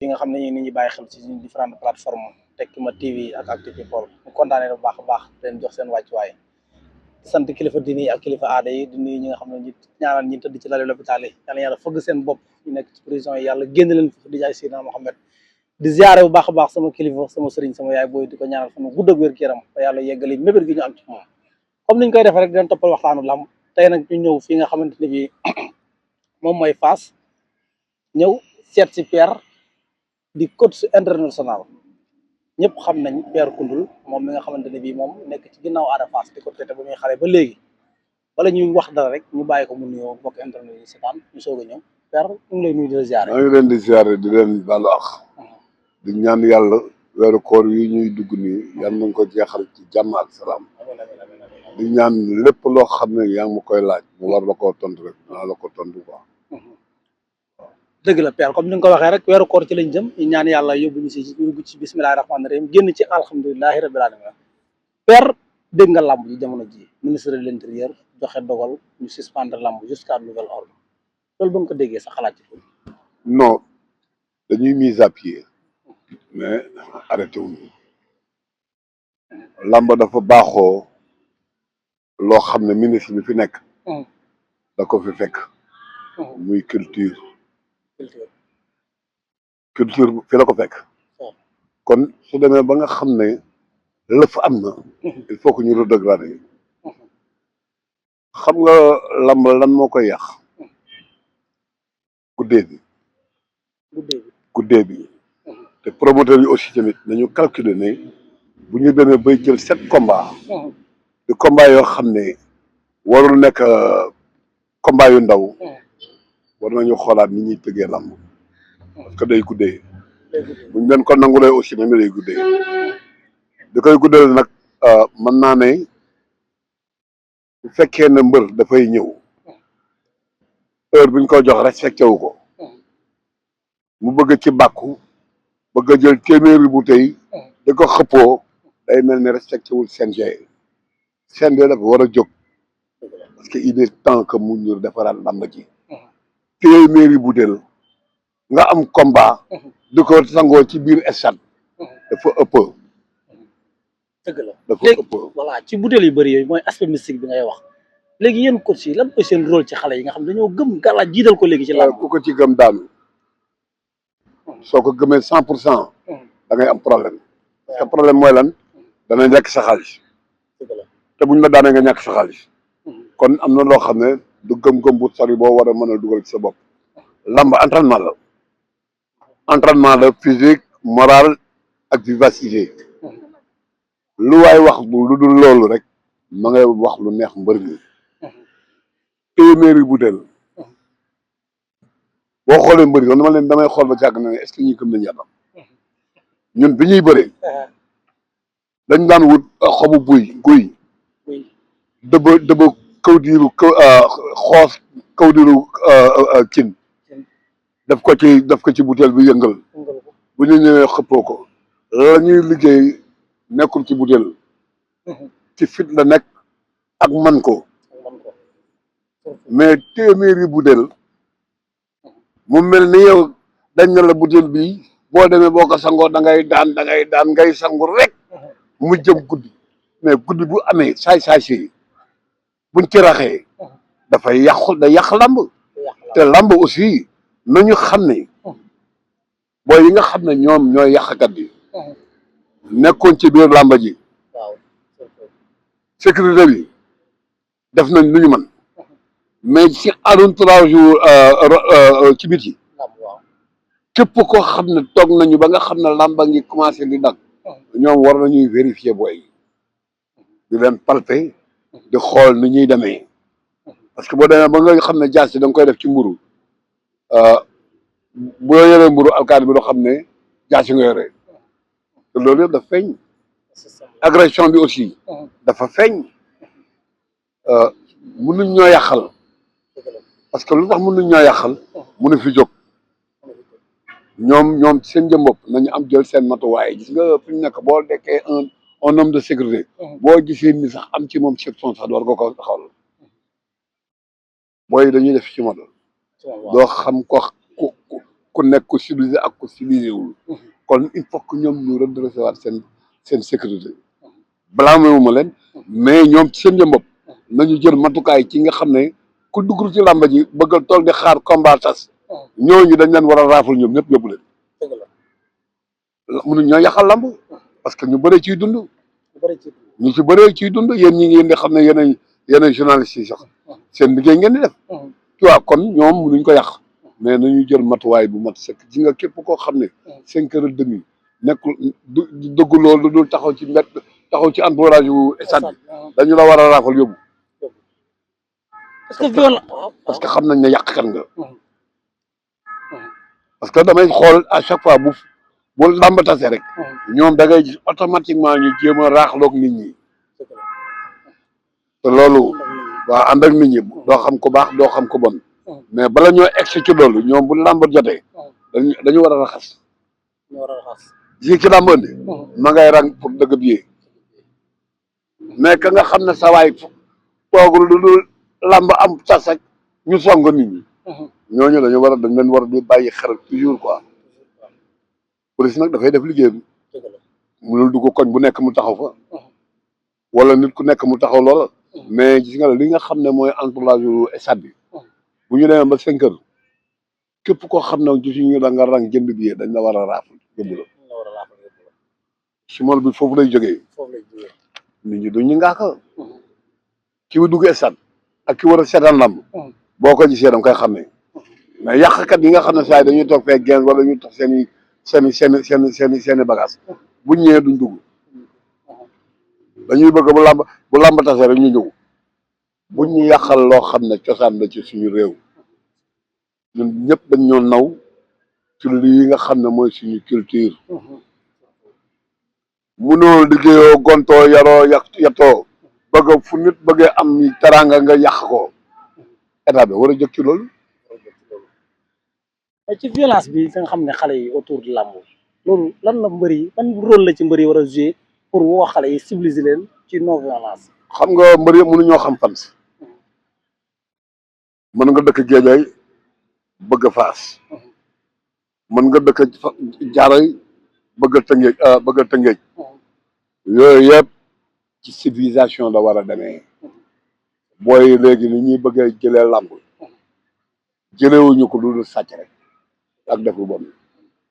yi nga xam ne nit ñi bàyyi xel ci différentes plateformes Tekima TV ak Actu People ñu kontaanee bu baax a baax leen jox seen wàccuwaay sant kilifa diini ak kilifa aada yi di nuyu ñi nga xam ne ñi ñaanal ñi tëdd ci lali l'hôpital yi yàlla fëgg seen bopp ñu nekk ci prison yi yàlla génn leen fi di jaay Seydina Mohamed di ziare bu baax a baax sama kilifa sama sëriñ sama yaay booy di ko ñaanal sama gudd ak wér gu yaram ba yàlla yeggali mébét gi ñu am ci moom comme niñ koy defee rek dañ toppal waxtaanu lamb tey nag ñu ñëw fii nga xamante ne bii moom mooy Fass ñëw seet si Père di coach international ñëpp xam nañ Père Koundoul moom mi nga xamante ne bii moom nekk ci ginnaaw Ada Fass di ko traité ba muy xale ba léegi wala ñuy wax dara rek ñu bàyyi ko mu nuyoo bokk internet yi seetaan ñu soog a ñëw Père ñu ngi lay nuyu di la ziare. maa ngi leen di ziare di leen baalu àq di ñaan yàlla weeru koor yi ñuy dugg nii yal nañ ko jeexal ci jàmm ak salaam di ñaan lépp loo xam ne yaa ngi ma koy laaj mu war la koo tontu rek naa la ko tontu quoi. dëgg la Père comme ni nga ko waxee rek weeru koor ci lañ jëm ñu ñaan yàlla yóbbu ñu si ñu dugg ci bismillahi rahmaani rahim génn ci alhamdulilahi rabbil alamin Père dégg nga làmb ji jamono ji ministre de l'intérieur joxe dogal ñu suspendre làmb jusqu'à nouvel ordre loolu ba nga ko déggee sa xalaat ci foofu. non dañuy mise à pied mais arrêté wuñu làmb dafa baaxoo loo xam ne ministre bi fi nekk da ko fi fekk muy culture fi la ko fekk kon su demee ba nga xam ne lëf am na il faut que ñu redégrader xam nga lamb lan moo koy yàq guddee bi te promoteur yi aussi tamit nañu calculer ne bu ñu demee bay jël 7 combats di combat yoo xam ne warul nekk combat yu ndaw war nañu xoolaat ni ñuy tëggee lamb parce que day guddee buñ leen ko nangulee aussi même day guddee di koy guddee nag mën naa ne bu fekkee ne mbër dafay ñëw heure buñ ko jox respecté wu ko mu bëgg ci bàkku bëgg a jël téeméeri bu tey di ko xëppoo day mel ne respecté wul CNG dafa war a jóg parce que il est temps que mu ñu defaraat làmb ji téeméeri bu del nga am combat di ko sangoo ci biir stade dafa ëpp. dëgg la léegi voilà ci butéel yu bëri yooyu mooy aspect mystique bi ngay wax léegi yéen coach yi lan mooy seen rôle ci xale yi nga xam dañoo gëm gàllaaj jiital ko léegi ci làmb ku ko ci gëm daanu soo ko gëmee 100% da ngay am problème parce que problème mooy lan dana lekk sa xaalis te buñ la daanee nga ñàkk sa xaalis kon am na loo xam ne du gëm-gëm bu sori boo war a mën a dugal ci sa bopp làmb entraînement la physique moral ak vivacité lu waay wax lu dul loolu rek ma ngay wax lu neex mbër mi téeméeri butéel boo xoolee mbër yi damay xool ba càgg na est-ce que ñi gëm nañ yàlla ñun bi ñuy bëree dañ daan wut xobu guy dëba kawdiiru xoos kawdiiru cin daf ko ci butéel bi yëngal bu ñu ñëwee xëppoo ko la ñuy liggéey nekkul ci butéel ci fit la nekk ak man ko mais téeméeri butéel mu mel ni yow dañ na la butéel bi boo demee boo ko sangoo da ngay daan ngay sangu rek mu jëm guddi mais guddi bu amee saay si buñ ci raxee dafay yàq lamb te lamb aussi nañu xam ne booy yi nga xam ne ñoom ñooy yàqkat yi nekkoon ci biir làmba ji sécurité bi def nañ lu ñu mën mais ci entourage ci biti képp koo xam ne toog nañu ba nga xam ne làmba ngi commencé di dag ñoom war nañuy vérifier booy di leen palper di xool ni ñuy demee parce que boo demee ba nga xam ne jaas da nga koy def ci mburu boo yoree mburu alkaati bi doo xam ne jaasi nga yore te loolu yëpp dafa feeñ agression bi aussi dafa feeñ mënuñ ñoo yàqal parce que lu tax mënuñ ñoo yàqal mënu fi jóg ñoom seen jëm bopp nañu am jël seen matuwaay gis nga fi ñu nekk boo dekkee un homme de sécurité boo gisee ni sax am ci moom section sax door nga ko xool booy dañuy def ci moto doo xam ko ku ku nekk ku civilisé ak ku civilisé wul kon il faut que ñoom ñu redresser waat seen sécurité blâmé wu ma leen mais ñoom ci seen bopp nañu jël matukaay ci nga xam ne ku dugg ci làmba ji bëgg a toog di xaar combat tas ñooñu dañ leen war a raafal ñoom ñëpp yóbbu leen mënuñ ñoo yàqal làmb parce que ñu bëree ciy dund ñu ci bëree ciy dund yéen ñi ngeen di xam ne yeneen journalistes yi sax seen liggéey ngeen di def tu vois kon ñoom mënuñ ko yàq mais nañu jël matuwaay bu mat sëkk ji nga képp koo xam ne 5h30 nekkul du dëgg loolu dul taxaw ci mbedd taxaw ci entourage yu stade bi dañu la war a raafal yóbbu parce que xam nañ ne yàqkat nga parce que damay xool à chaque fois bu làmb tase rek ñoom da ngay gis automatiquement ñu jéem a raaxloog nit ñi te loolu waaw ànd ak nit ñi doo xam ko baax doo xam ko bon mais bala ñoo egg ci loolu ñoom bu làmb jotee dañu war a raxas ji ci làmb andi ma ngay rang pour dëgg bi mais ka nga xam ne sa waay toogul lu dul làmb am tas ak ñu song nit ñi ñooñu dañ leen war a di bàyyi xel toujours quoi police nag dafay def liggéey bi mënul dugg koñ bu nekk mu taxaw fa wala nit ku nekk mu taxaw loola mais gis nga li nga xam ne mooy entourage yu stade bi bu ñu demee ba 5h képp koo xam ne gisuñu da nga rang jënd billet dañ la war a raafal yóbbu la simol bi foofu lay jógee nit ñi duñu ngaaka ki wa dugg stade ak ki war a seetaan lamb boo ko gisee danga koy xamee mais yàqkat yi nga xam ne saa yi dañuy toog fee gens wala ñuy toog seeni bagage buñ ñëwee duñ dugg dañuy bëgg bu làmb tase rek ñu ñëw buñ ñu yàqal loo xam ne cosaan la ci suñu réew ñun ñëpp dañ ñoo naw ci lii nga xam ne mooy suñu culture munoo liggéeyoo gontoo yaroo yatoo bëgg fu nit bëggee am ni teraanga nga yàq ko état bi war a jóg ci loolu ci violence bi nga xam ne xale yi autour de làmb loolu lan la mbër yi ban rôle la ci mbër yi war a jouer pour woo xale yi civiliser leen ci non violence xam nga mbër yi mënuñoo xam fan si mën nga dëkk Géejawaay bëgg Faas mën nga dëkk Jaaroy bëgg Tëngéej yooyu yëpp ci civilisation la war a demee booy léegi ni ñuy bëggee jëlee làmb jëlewuñu ko lu dul sàcc rek ak def lu bon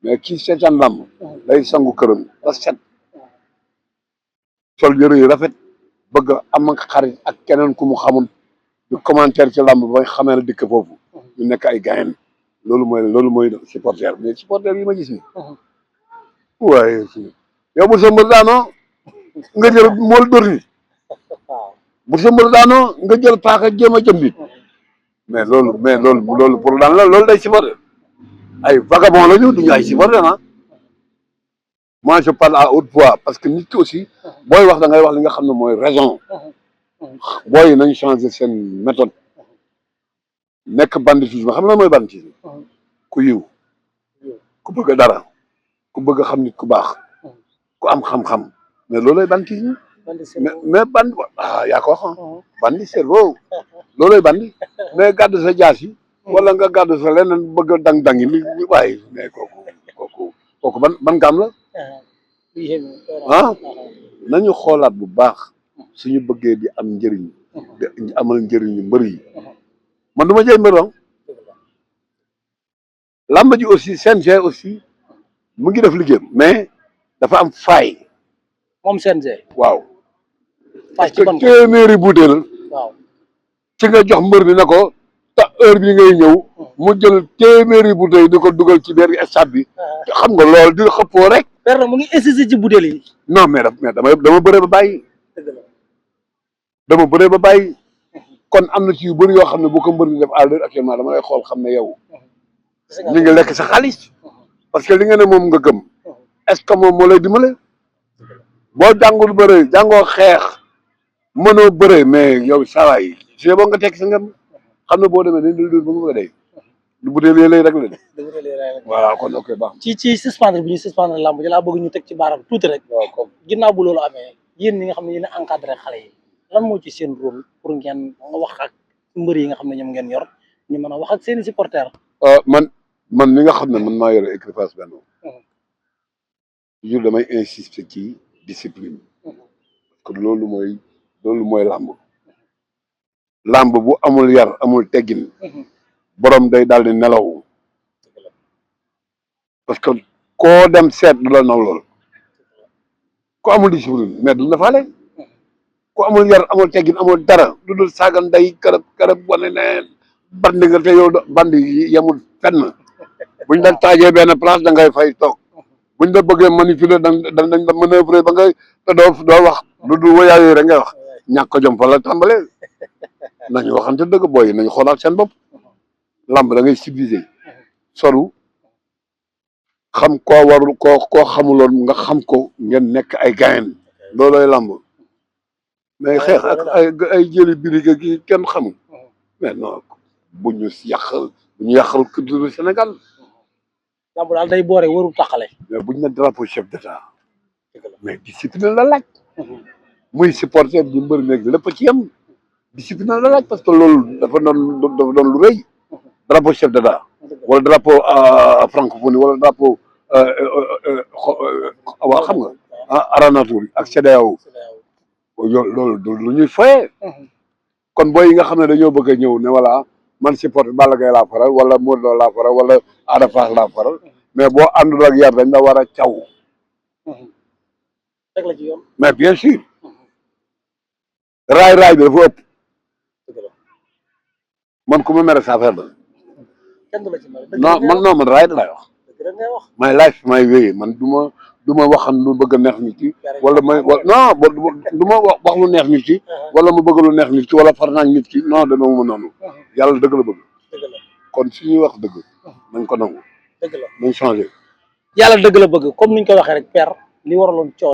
mais kii seetaan làmb day sangu këram ba set sol yëre yu rafet bëgg am ak xarit ak keneen ku mu xamul du commentaire ci làmb ba xamee ne dikk foofu ñu nekk ay gayen loolu mooy supporter mais supporter yi ma gis ni waaye yow bu sa mbër daanoo nga jël mool dóor ni bu sa mbër daanoo nga jël paaka jéem a jëm nit mais loolu pour daan la loolu day supporter ay vagabond la ñu duñu ay supporter ah moi je parle à haute voix parce que nit ki aussi booy wax da ngay wax li nga xam ne mooy raison booy yi nañ changer seen méthode nekk banditisme xam na mooy banditisme ku yiw ku bëgg dara ku bëgg xam nit ku baax ku am xam-xam mais loolooy banditisme mais bandi yaa ko wax bandi cerveau loolooy bandi mais gàddu sa jaas yi wala nga gàddu sa leneen bëgg a dang-dangi li waaye mais kooku ban gaam la nañu xoolaat bu baax suñu bëggee di am njëriñ di amal njëriñu mbër yi man du ma jëy mbër làmb ji aussi CNG aussi mu ngi def liggéeyam mais dafa am faay moom CNG waaw parce que téeméeri butéel ci nga jox mbër bi ne ko ta heure bi ngay ñëw mu jël téeméeri butéel di ko dugal ci biir stade bi xam nga loolu di xëppoo rek mu ngi insisté ci butéel yi non mais dama bëree ba bàyyi kon am na ci yu bëri yoo xam ne bu ko mbër bi def à l'heure actuellement dama lay xool xam ne yow ñu ngi lekk sa xaalis parce que li nga ne moom nga gëm est-ce que moom moo lay dimbale boo jàngul bëre jàngoo xeex mënoo bëre mais yow saa yi si boo nga tekk sa ngëm xam ne boo demee dañ dul ba mu bëgg a dee du bu dee lay rek la de voilà kon ok baax ci suspendre bi ñu suspendre lamb ji laa bëgg ñu teg ci baaram tuuti rek waaw comme ginnaaw bu loolu amee yéen ñi nga xam ne yéen a encadré xale yi lan moo ci seen rôle pour ngeen wax ak mbër yi nga xam ne ñoom ngeen yor ñu mën a wax ak seeni supporters man man mi nga xam ne man maa yore écurie Fass Benno toujours damay insister ci discipline parce que loolu mooy làmb bu amul yar amul teggin borom day daal di nelaw parce que koo dem seet du la naw lool ko amul discipline mais du la faale ku amul yar amul teggin amul dara du dul saaga nday karab wane ne bandi nga te yow bandi yemul fenn buñ la taajee benn place da ngay fay toog buñ la bëggee manipuler dañ la manœuvrer ba ngay te doo wax lu dul woyaa yooyu rek ngay wax ñàkk ko jom fa la tàmbalee nañu waxante dëgg booy nañu xoolaat seen bopp lamb da ngay civilisé solu xam koo warul koo xamuloon nga xam ko ngeen nekk ay gayen loolooy lamb mais xeex ak ay jëli biriga gi kenn xamul mais non bu ñu yàqal culture Sénégal lamb daal day boore warul taxale mais buñ ne drapeau chef d'état mais discipline la laaj muy supporter bi mbër meeg lépp ci yem discipline la laaj parce que loolu dafa doon lu rëy drapeau chef d'état wala drapeau francophonie wala drapeau waa xam nga aéronautique ak CEDEAO loolu lu ñuy foyee kon booy yi nga xam ne dañoo bëgg a ñëw ne voilà man supporter Balla Gaye laa faral wala Modou Lo laa faral wala Ada Fass laa faral mais boo àndul ak yar dañ la war a caw teg la ci yoon mais bien sûr raay bi dafa ëpp man ku ma mere sa affaire la non man raay laay wax may life may wéyee man du ma waxan lu bëgg a neex nit ki wala non du ma wax lu neex nit ki wala mu bëgg lu neex nit ki wala far naag nit ki non dama ma noonu yàlla dëgg la bëgg kon su ñuy wax dëgg nañ ko nangu nañ changé yàlla dëgg la bëgg comme niñ ko waxee rek père li waraloon coow